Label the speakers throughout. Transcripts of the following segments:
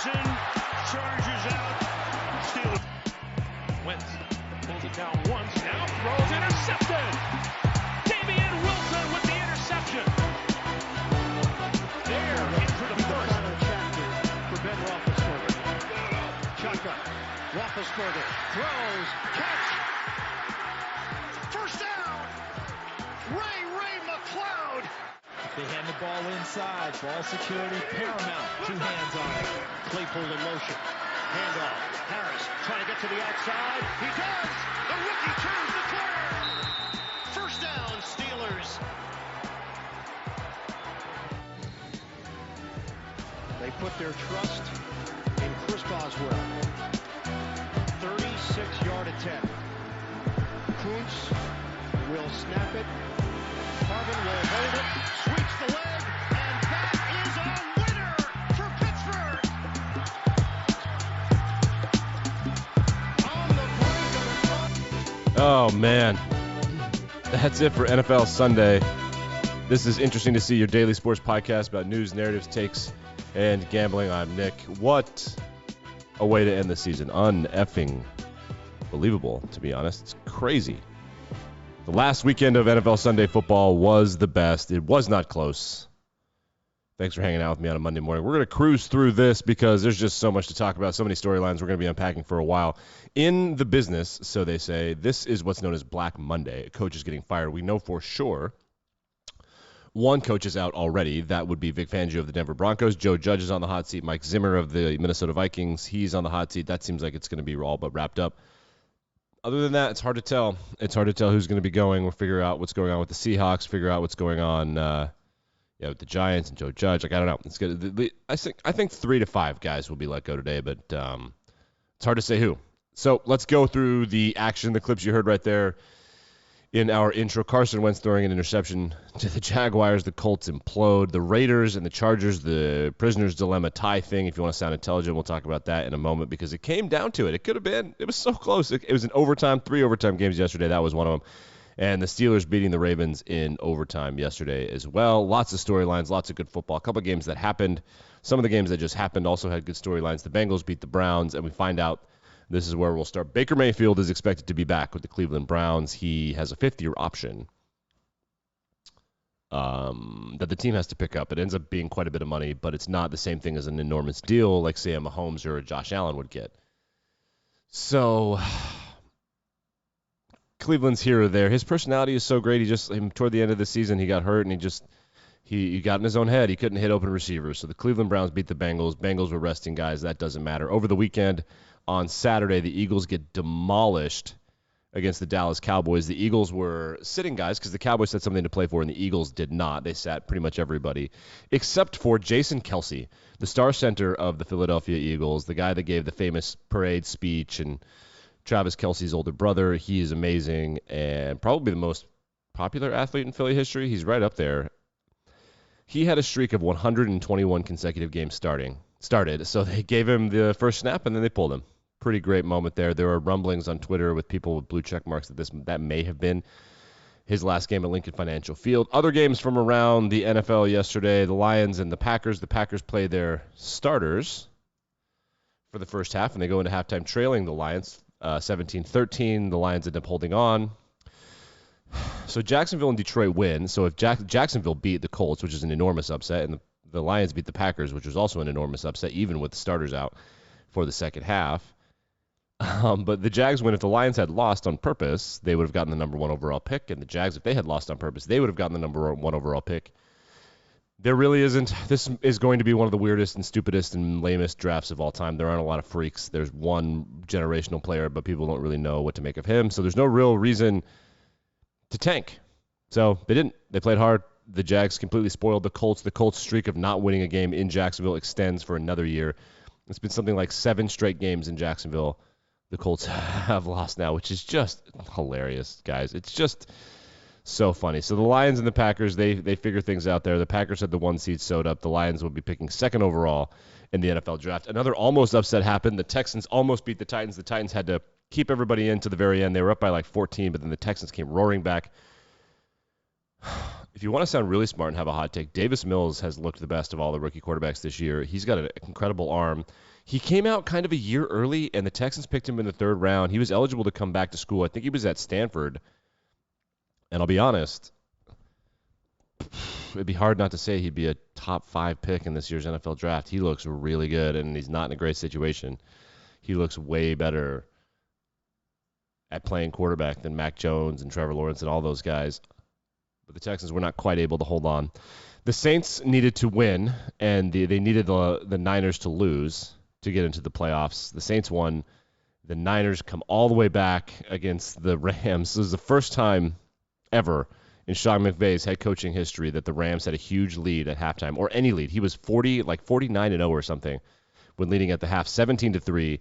Speaker 1: Gibson charges out. Steelers. Wentz pulls it down once. Now throws intercepted. Damian Wilson with the interception. There into the first.
Speaker 2: Untitled Chapter for Ben Roethlisberger. Shotgun. Roethlisberger throws. Catch. First down. Ray McCloud. They hand the ball inside. Ball security paramount. Two hands on it. Claypool in motion. Handoff. Harris trying to get to the outside. He does. The rookie turns the corner. First down, Steelers. They put their trust in Chris Boswell. 36-yard attempt. Kuntz will snap it. Harvin will hold it, sweeps the leg, and that is a winner for Pittsburgh. On the brink of the
Speaker 3: Oh, man. That's it for NFL Sunday. This is Interesting to See, your daily sports podcast about news, narratives, takes, and gambling. I'm Nick. What a way to end the season. Un-effing believable, to be honest. It's crazy. The last weekend of NFL Sunday football was the best. It was not close. Thanks for hanging out with me on a Monday morning. We're going to cruise through this because there's just so much to talk about, so many storylines we're going to be unpacking for a while. In the business, so they say, this is what's known as Black Monday. A coach is getting fired. We know for sure one coach is out already. That would be Vic Fangio of the Denver Broncos. Joe Judge is on the hot seat. Mike Zimmer of the Minnesota Vikings, he's on the hot seat. That seems like it's going to be all but wrapped up. Other than that, it's hard to tell. It's hard to tell who's going to be going. We'll figure out what's going on with the Seahawks, figure out what's going on with the Giants and Joe Judge. Like, I don't know. It's good. I think 3 to 5 guys will be let go today, but it's hard to say who. So let's go through the action, the clips you heard right there in our intro. Carson Wentz throwing an interception to the Jaguars. The Colts implode. The Raiders and the Chargers, the prisoner's dilemma tie thing. If you want to sound intelligent, we'll talk about that in a moment because it came down to it. It could have been. It was so close. It was an overtime, 3 overtime games yesterday. That was one of them. And the Steelers beating the Ravens in overtime yesterday as well. Lots of storylines, lots of good football. A couple of games that happened. Some of the games that just happened also had good storylines. The Bengals beat the Browns, and we find out this is where we'll start. Baker Mayfield is expected to be back with the Cleveland Browns. He has a 5th-year option that the team has to pick up. It ends up being quite a bit of money, but it's not the same thing as an enormous deal like, say, a Mahomes or a Josh Allen would get. So Cleveland's here or there. His personality is so great. Toward the end of the season, he got hurt, and he got in his own head. He couldn't hit open receivers. So the Cleveland Browns beat the Bengals. Bengals were resting guys. That doesn't matter. Over the weekend, on Saturday, the Eagles get demolished against the Dallas Cowboys. The Eagles were sitting guys because the Cowboys had something to play for, and the Eagles did not. They sat pretty much everybody except for Jason Kelce, the star center of the Philadelphia Eagles, the guy that gave the famous parade speech, and Travis Kelce's older brother. He is amazing and probably the most popular athlete in Philly history. He's right up there. He had a streak of 121 consecutive games started, so they gave him the first snap, and then they pulled him. Pretty great moment there. There were rumblings on Twitter with people with blue check marks that may have been his last game at Lincoln Financial Field. Other games from around the NFL yesterday, the Lions and the Packers. The Packers play their starters for the first half, and they go into halftime trailing the Lions 17-13. The Lions end up holding on. So Jacksonville and Detroit win. So if Jacksonville beat the Colts, which is an enormous upset, and the Lions beat the Packers, which was also an enormous upset, even with the starters out for the second half. But the Jags win. If the Lions had lost on purpose, they would have gotten the number 1 overall pick. And the Jags, if they had lost on purpose, they would have gotten the number 1 overall pick. There really isn't. This is going to be one of the weirdest and stupidest and lamest drafts of all time. There aren't a lot of freaks. There's one generational player, but people don't really know what to make of him. So there's no real reason to tank. So they didn't. They played hard. The Jags completely spoiled the Colts. The Colts' streak of not winning a game in Jacksonville extends for another year. It's been something like 7 straight games in Jacksonville the Colts have lost now, which is just hilarious, guys. It's just so funny. So the Lions and the Packers, they figure things out there. The Packers had the 1 seed sewed up. The Lions will be picking 2nd overall in the NFL draft. Another almost upset happened. The Texans almost beat the Titans. The Titans had to keep everybody in to the very end. They were up by like 14, but then the Texans came roaring back. If you want to sound really smart and have a hot take, Davis Mills has looked the best of all the rookie quarterbacks this year. He's got an incredible arm. He came out kind of a year early, and the Texans picked him in the 3rd round. He was eligible to come back to school. I think he was at Stanford. And I'll be honest, it'd be hard not to say he'd be a top 5 pick in this year's NFL draft. He looks really good, and he's not in a great situation. He looks way better at playing quarterback than Mac Jones and Trevor Lawrence and all those guys. But the Texans were not quite able to hold on. The Saints needed to win, and they needed the Niners to lose to get into the playoffs. The Saints won. The Niners come all the way back against the Rams. This is the first time ever in Sean McVay's head coaching history that the Rams had a huge lead at halftime, or any lead. He was 49-0 or something when leading at the half, 17-3.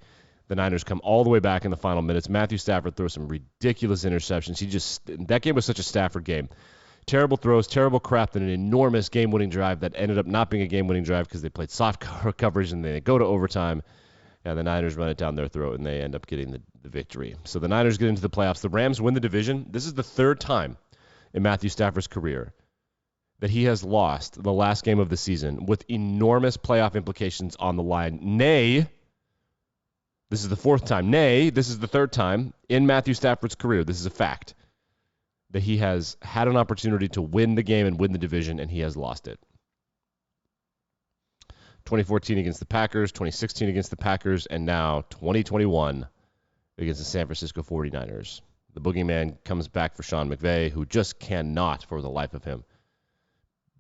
Speaker 3: The Niners come all the way back in the final minutes. Matthew Stafford throws some ridiculous interceptions. That game was such a Stafford game. Terrible throws, terrible crap, and an enormous game-winning drive that ended up not being a game-winning drive because they played soft coverage and they go to overtime. And the Niners run it down their throat, and they end up getting the victory. So the Niners get into the playoffs. The Rams win the division. This is the 3rd time in Matthew Stafford's career that he has lost the last game of the season with enormous playoff implications on the line. Nay, this is the 4th time. Nay, this is the 3rd time in Matthew Stafford's career. This is a fact that he has had an opportunity to win the game and win the division, and he has lost it. 2014 against the Packers, 2016 against the Packers, and now 2021 against the San Francisco 49ers. The boogeyman comes back for Sean McVay, who just cannot, for the life of him,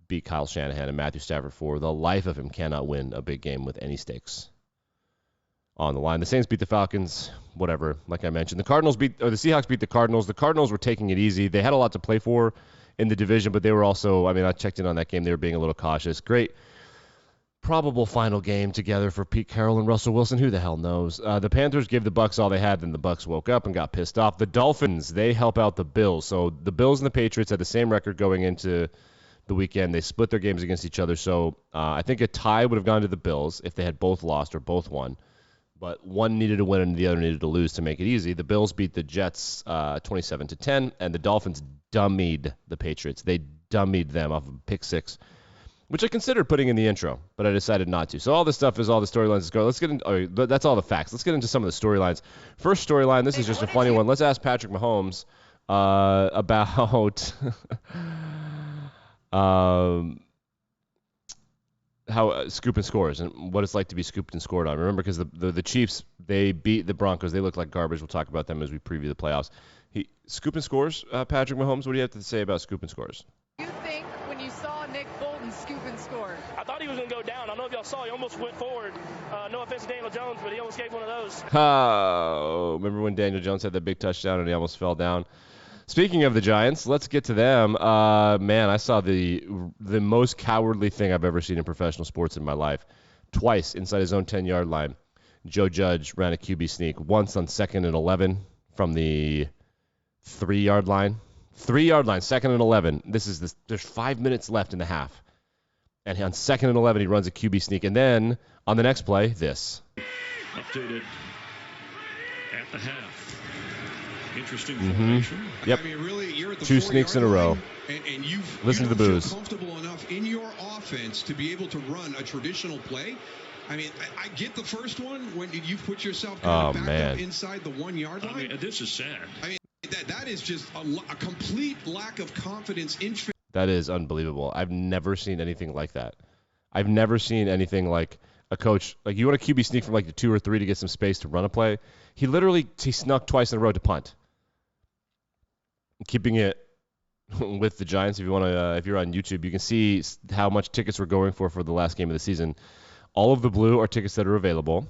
Speaker 3: beat Kyle Shanahan, and Matthew Stafford, for the life of him, cannot win a big game with any stakes on the line. The Saints beat the Falcons, whatever, like I mentioned. The Seahawks beat the Cardinals. The Cardinals were taking it easy. They had a lot to play for in the division, but they were also, I checked in on that game. They were being a little cautious. Great probable final game together for Pete Carroll and Russell Wilson. Who the hell knows? The Panthers gave the Bucs all they had, then the Bucs woke up and got pissed off. The Dolphins, they help out the Bills. So the Bills and the Patriots had the same record going into the weekend. They split their games against each other. So I think a tie would have gone to the Bills if they had both lost or both won. But one needed to win and the other needed to lose to make it easy. The Bills beat the Jets 27-10, and the Dolphins dummied the Patriots. They dummied them off of pick 6, which I considered putting in the intro, but I decided not to. So all this stuff is all the storylines. Let's get into. That's all the facts. Let's get into some of the storylines. First storyline. This is just a funny one. Let's ask Patrick Mahomes about how scooping scores and what it's like to be scooped and scored on. Remember, because the Chiefs, they beat the Broncos. They look like garbage. We'll talk about them as we preview the playoffs. Scooping scores, Patrick Mahomes, what do you have to say about scooping scores?
Speaker 4: You think when you saw Nick Bolton scoop and score?
Speaker 5: I thought he was going to go down. I don't know if y'all saw. He almost went forward. No offense to Daniel Jones, but he almost gave one of those.
Speaker 3: Oh, remember when Daniel Jones had that big touchdown and he almost fell down? Speaking of the Giants, let's get to them. Man, I saw the most cowardly thing I've ever seen in professional sports in my life. Twice inside his own 10-yard line, Joe Judge ran a QB sneak. Once on 2nd and 11 from the 3-yard line. 3-yard line, 2nd and 11. There's 5 minutes left in the half. And on 2nd and 11, he runs a QB sneak. And then on the next play, this.
Speaker 6: Updated at the half. Interesting formation.
Speaker 3: Yep.
Speaker 7: I mean, really, you're at the
Speaker 3: 2 sneaks in a row.
Speaker 7: And
Speaker 3: Listen to the
Speaker 7: feel
Speaker 3: boos.
Speaker 7: Comfortable enough in your offense to be able to run a traditional play. I mean, I get the first one when you put yourself back up inside the 1-yard line.
Speaker 6: I mean, this is sad.
Speaker 7: I mean, that is just a complete lack of confidence in.
Speaker 3: That is unbelievable. I've never seen anything like that. I've never seen anything like a coach, like you want a QB sneak from like the 2 or 3 to get some space to run a play. He snuck twice in a row to punt. Keeping it with the Giants, if you're on YouTube, you can see how much tickets we're going for the last game of the season. All of the blue are tickets that are available.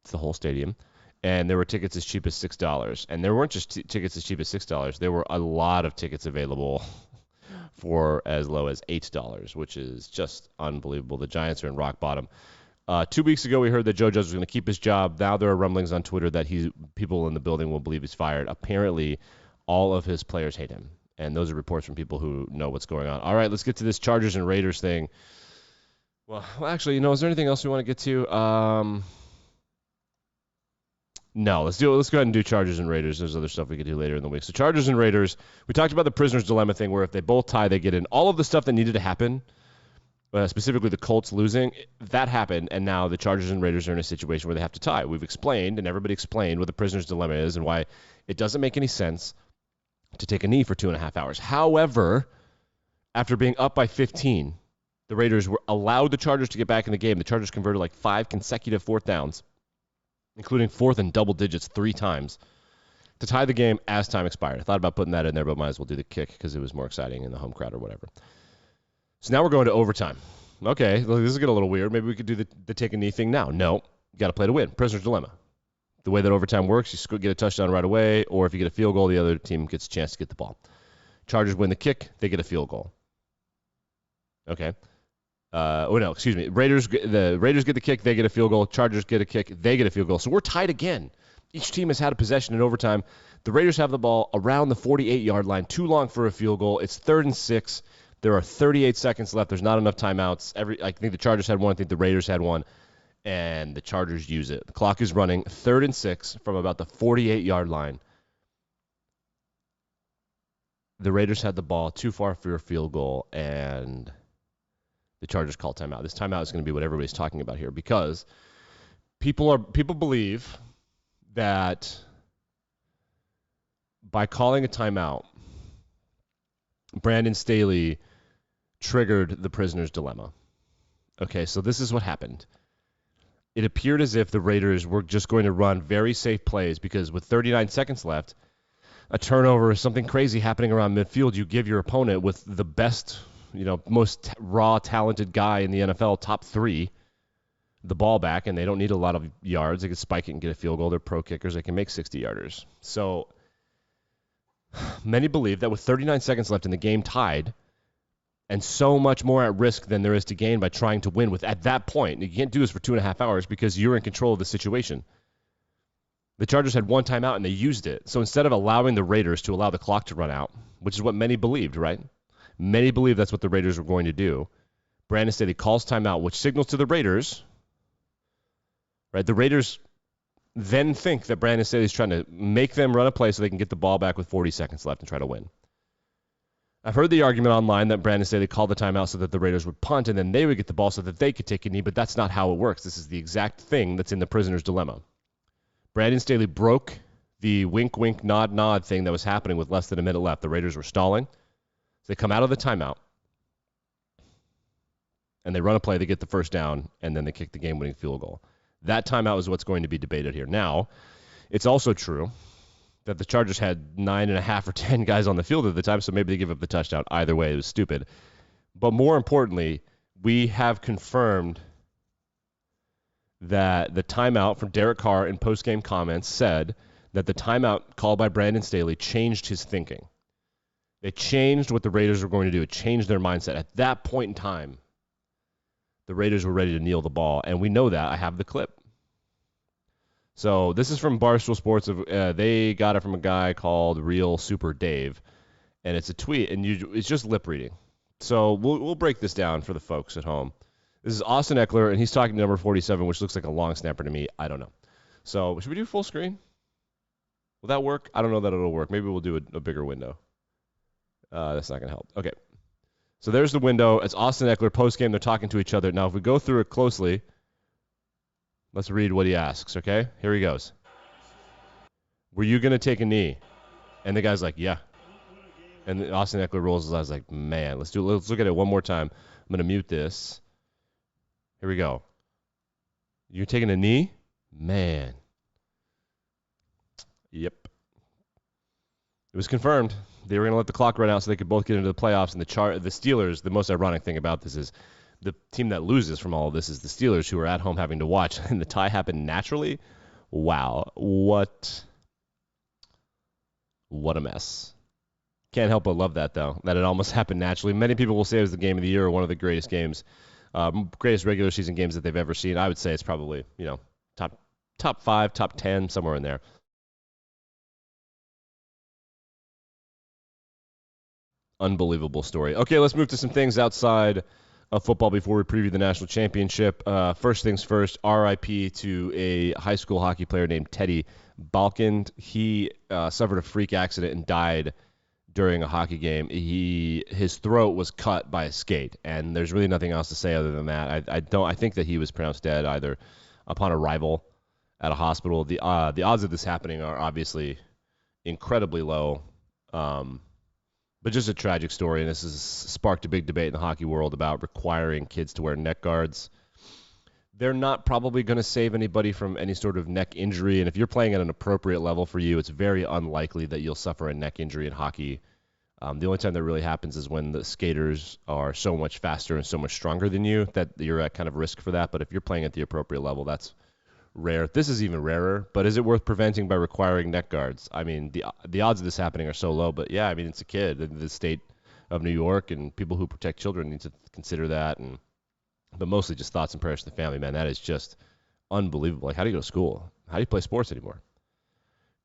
Speaker 3: It's the whole stadium. And there were tickets as cheap as $6. And there weren't just tickets as cheap as $6. There were a lot of tickets available for as low as $8, which is just unbelievable. The Giants are in rock bottom. 2 weeks ago, we heard that Joe Judge was going to keep his job. Now there are rumblings on Twitter that people in the building will believe he's fired. Apparently, all of his players hate him. And those are reports from people who know what's going on. All right, let's get to this Chargers and Raiders thing. Well, actually, is there anything else we want to get to? No, let's go ahead and do Chargers and Raiders. There's other stuff we could do later in the week. So Chargers and Raiders, we talked about the prisoner's dilemma thing where if they both tie, they get in. All of the stuff that needed to happen, specifically the Colts losing, that happened, and now the Chargers and Raiders are in a situation where they have to tie. We've explained, and everybody explained what the prisoner's dilemma is and why it doesn't make any sense to take a knee for 2.5 hours. However, after being up by 15, the Raiders allowed the Chargers to get back in the game. The Chargers converted like 5 consecutive fourth downs, including fourth in double digits 3 times, to tie the game as time expired. I thought about putting that in there, but might as well do the kick because it was more exciting in the home crowd or whatever. So now we're going to overtime. Okay, this is getting a little weird. Maybe we could do the take a knee thing now. No, you got to play to win. Prisoner's dilemma. The way that overtime works, you get a touchdown right away, or if you get a field goal, the other team gets a chance to get the ball. Chargers win the kick, they get a field goal. Okay. The Raiders get the kick, they get a field goal. Chargers get a kick, they get a field goal. So we're tied again. Each team has had a possession in overtime. The Raiders have the ball around the 48-yard line, too long for a field goal. It's 3rd and 6. There are 38 seconds left. There's not enough timeouts. I think the Chargers had one. I think the Raiders had one. And the Chargers use it. The clock is running 3rd and 6 from about the 48-yard line. The Raiders had the ball too far for a field goal, and the Chargers call timeout. This timeout is going to be what everybody's talking about here because people believe that by calling a timeout, Brandon Staley triggered the prisoner's dilemma. Okay, so this is what happened. It appeared as if the Raiders were just going to run very safe plays because with 39 seconds left, a turnover or something crazy happening around midfield, you give your opponent with the best, most raw, talented guy in the NFL, top 3, the ball back, and they don't need a lot of yards. They can spike it and get a field goal. They're pro kickers. They can make 60-yarders. So many believe that with 39 seconds left in the game tied, and so much more at risk than there is to gain by trying to win at that point. You can't do this for 2.5 hours because you're in control of the situation. The Chargers had one timeout and they used it. So instead of allowing the Raiders to allow the clock to run out, which is what many believed, right? Many believed that's what the Raiders were going to do. Brandon Staley calls timeout, which signals to the Raiders, right? The Raiders then think that Brandon Staley is trying to make them run a play so they can get the ball back with 40 seconds left and try to win. I've heard the argument online that Brandon Staley called the timeout so that the Raiders would punt and then they would get the ball so that they could take a knee, but that's not how it works. This is the exact thing that's in the prisoner's dilemma. Brandon Staley broke the wink, wink, nod, nod thing that was happening with less than a minute left. The Raiders were stalling. So they come out of the timeout and they run a play, they get the first down, and then they kick the game-winning field goal. That timeout is what's going to be debated here. Now, it's also true that the Chargers had 9.5 or 10 guys on the field at the time, so maybe they give up the touchdown. Either way, it was stupid. But more importantly, we have confirmed that the timeout from Derek Carr in post-game comments said that the timeout called by Brandon Staley changed his thinking. It changed what the Raiders were going to do. It changed their mindset. At that point in time, the Raiders were ready to kneel the ball, and we know that. I have the clip. So this is from Barstool Sports. They got it from a guy called Real Super Dave, and it's a tweet, and it's just lip reading. So we'll break this down for the folks at home. This is Austin Eckler, and he's talking to number 47, which looks like a long snapper to me. I don't know. So should we do full screen? Will that work? I don't know that it'll work. Maybe we'll do a bigger window. That's not going to help. Okay. So there's the window. It's Austin Eckler post-game. They're talking to each other. Now, if we go through it closely, let's read what he asks, okay? Here he goes. Were you going to take a knee? And the guy's like, yeah. And Austin Eckler rolls his eyes like, man, let's look at it one more time. I'm going to mute this. Here we go. You're taking a knee? Man. Yep. It was confirmed. They were going to let the clock run out so they could both get into the playoffs. And the Steelers, the most ironic thing about this is the team that loses from all of this is the Steelers, who are at home having to watch. And the tie happened naturally. Wow. What a mess. Can't help but love that, though, that it almost happened naturally. Many people will say it was the game of the year or one of the greatest games, greatest regular season games that they've ever seen. I would say it's probably, top 5, top 10, somewhere in there. Unbelievable story. Okay, let's move to some things outside of football before we preview the national championship. First things first, RIP to a high school hockey player named Teddy Balkind. He suffered a freak accident and died during a hockey game. His throat was cut by a skate, and there's really nothing else to say other than that. I think that he was pronounced dead either upon arrival at a hospital. The odds of this happening are obviously incredibly low. But just a tragic story, and this has sparked a big debate in the hockey world about requiring kids to wear neck guards. They're not probably going to save anybody from any sort of neck injury, and if you're playing at an appropriate level for you, it's very unlikely that you'll suffer a neck injury in hockey. The only time that really happens is when the skaters are so much faster and so much stronger than you that you're at kind of risk for that, but if you're playing at the appropriate level, that's rare. This is even rarer, but is it worth preventing by requiring neck guards? I mean, the odds of this happening are so low, but yeah, I mean, it's a kid in the state of New York, and people who protect children need to consider that, but mostly just thoughts and prayers to the family, man. That is just unbelievable. Like, how do you go to school? How do you play sports anymore?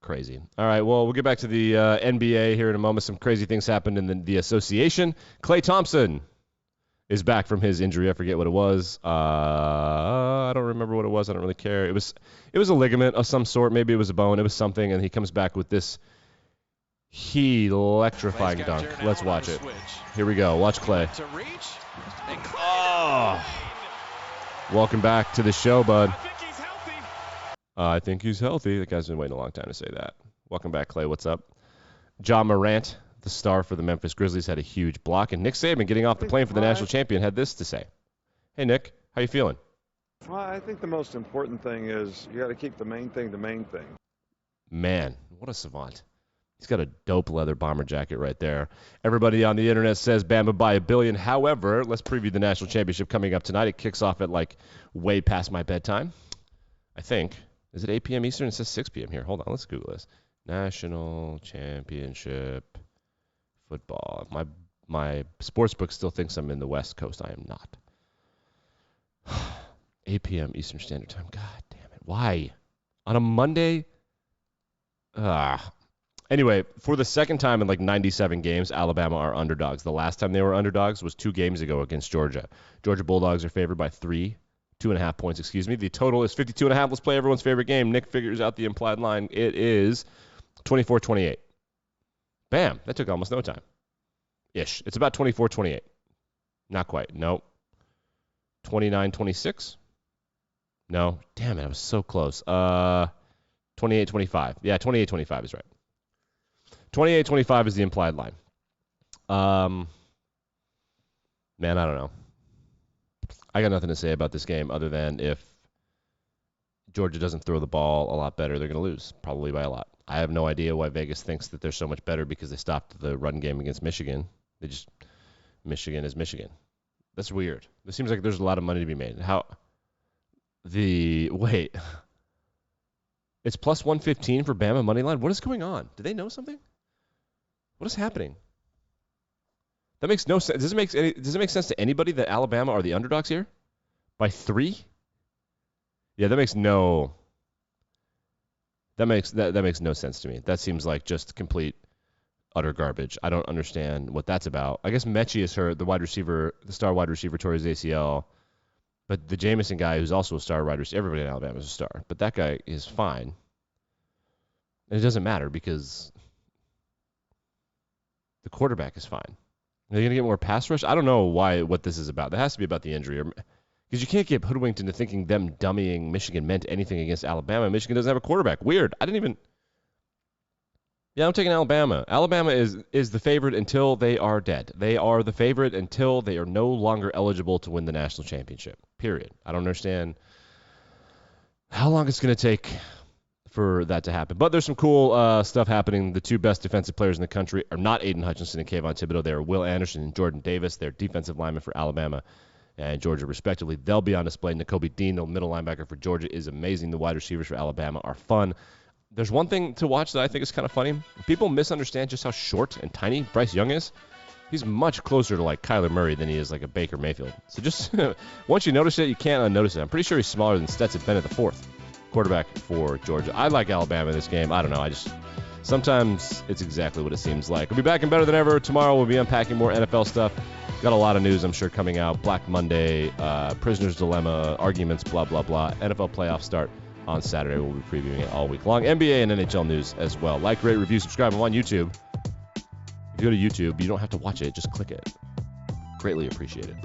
Speaker 3: Crazy. All right, well, we'll get back to the NBA here in a moment. Some crazy things happened in the association. Klay Thompson is back from his injury. I forget what it was. I don't remember what it was. I don't really care. It was a ligament of some sort. Maybe it was a bone. It was something, and he comes back with this electrifying dunk. Let's watch it. Here we go. Watch Klay. Oh. Welcome back to the show, bud. I think he's healthy. The guy's been waiting a long time to say that. Welcome back, Klay. What's up? John Morant, the star for the Memphis Grizzlies, had a huge block, and Nick Saban, getting off the plane for the national champion, had this to say. Hey, Nick, how you feeling?
Speaker 8: Well, I think the most important thing is you got to keep the main thing the main thing.
Speaker 3: Man, what a savant. He's got a dope leather bomber jacket right there. Everybody on the internet says Bama by $1 billion. However, let's preview the national championship coming up tonight. It kicks off at like way past my bedtime, I think. Is it 8 p.m. Eastern? It says 6 p.m. here. Hold on, let's Google this. National championship football. My sports book still thinks I'm in the West Coast. I am not. 8 p.m. Eastern Standard Time. God damn it. Why? On a Monday? Anyway, for the second time in like 97 games, Alabama are underdogs. The last time they were underdogs was 2 games ago against Georgia. Georgia Bulldogs are favored by 2.5 points, excuse me. The total is 52.5. Let's play everyone's favorite game. Nick figures out the implied line. It is 24-28. Bam. That took almost no time. Ish. It's about 24-28. Not quite. Nope. 29-26? No. Damn it. I was so close. 28-25. Yeah, 28-25 is right. 28-25 is the implied line. Man, I don't know. I got nothing to say about this game other than if Georgia doesn't throw the ball a lot better, they're going to lose, probably by a lot. I have no idea why Vegas thinks that they're so much better because they stopped the run game against Michigan. Michigan is Michigan. That's weird. It seems like there's a lot of money to be made. Wait. It's plus 115 for Bama money line. What is going on? Do they know something? What is happening? That makes no sense. Does it make sense to anybody that Alabama are the underdogs here? By 3? Yeah, that makes no sense to me. That seems like just complete utter garbage. I don't understand what that's about. I guess Mechie is hurt, the star wide receiver tore his ACL. But the Jameson guy, who's also a star wide receiver, everybody in Alabama is a star. But that guy is fine. And it doesn't matter because the quarterback is fine. Are they going to get more pass rush? I don't know what this is about. That has to be about the injury. Because you can't get hoodwinked into thinking them dummying Michigan meant anything against Alabama. Michigan doesn't have a quarterback. Weird. Yeah, I'm taking Alabama. Alabama is the favorite until they are dead. They are the favorite until they are no longer eligible to win the national championship. Period. I don't understand how long it's going to take for that to happen. But there's some cool stuff happening. The 2 best defensive players in the country are not Aiden Hutchinson and Kayvon Thibodeau. They are Will Anderson and Jordan Davis. They're defensive linemen for Alabama and Georgia, respectively. They'll be on display. Nakobe Dean, the middle linebacker for Georgia, is amazing. The wide receivers for Alabama are fun. There's one thing to watch that I think is kind of funny. People misunderstand just how short and tiny Bryce Young is. He's much closer to like Kyler Murray than he is like a Baker Mayfield. So just once you notice it, you can't unnotice it. I'm pretty sure he's smaller than Stetson Bennett, the 4th quarterback for Georgia. I like Alabama in this game. I don't know. Sometimes it's exactly what it seems like. We'll be back and better than ever. Tomorrow we'll be unpacking more NFL stuff. Got a lot of news, I'm sure, coming out. Black Monday, Prisoner's Dilemma, arguments, blah, blah, blah. NFL playoff start on Saturday. We'll be previewing it all week long. NBA and NHL news as well. Like, rate, review, subscribe. I'm on YouTube. If you go to YouTube, you don't have to watch it. Just click it. Greatly appreciate it.